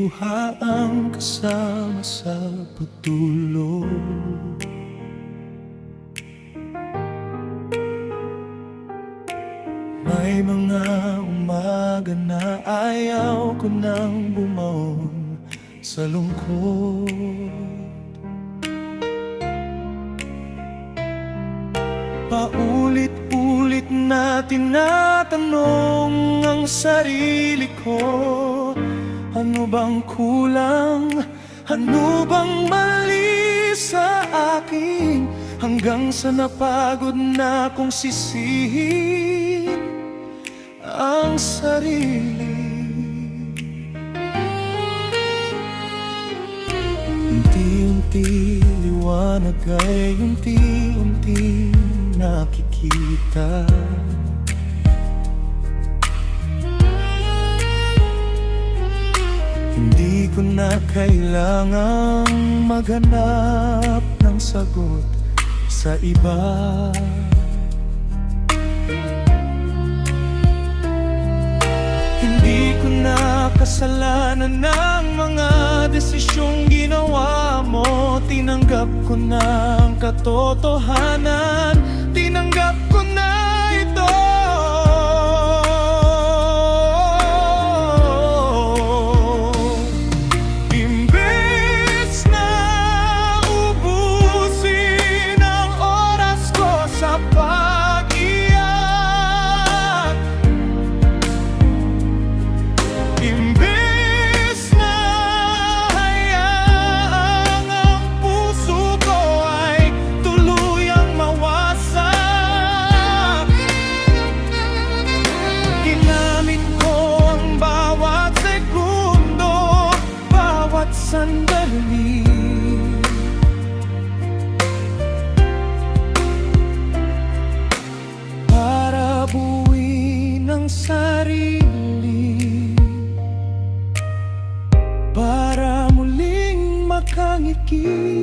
luha ang kasama sa pagtulog. May mga umaga na ayaw ko nang bumaon sa lungkot. Paulit-ulit na tinatanong ang sarili ko, ano bang kulang? Ano bang mali sa akin? Hanggang sa napagod na kong sisihin ang sarili. Unti-unti liwanag ay unti-unti nakikita. Hindi ko na kailangang maghanap ng sagot sa iba. Hindi ko na kasalanan ng mga desisyong ginawa mo. Tinanggap ko na ang katotohanan, tinanggap ko na ito. Imbes na ubusin ang oras ko sa pag-iyak, imbes na hayaang ang puso ko ay tuluyang mawasak, ginamit ko ang bawat segundo, bawat sandali para buuin ang sarili, para muling makangiti.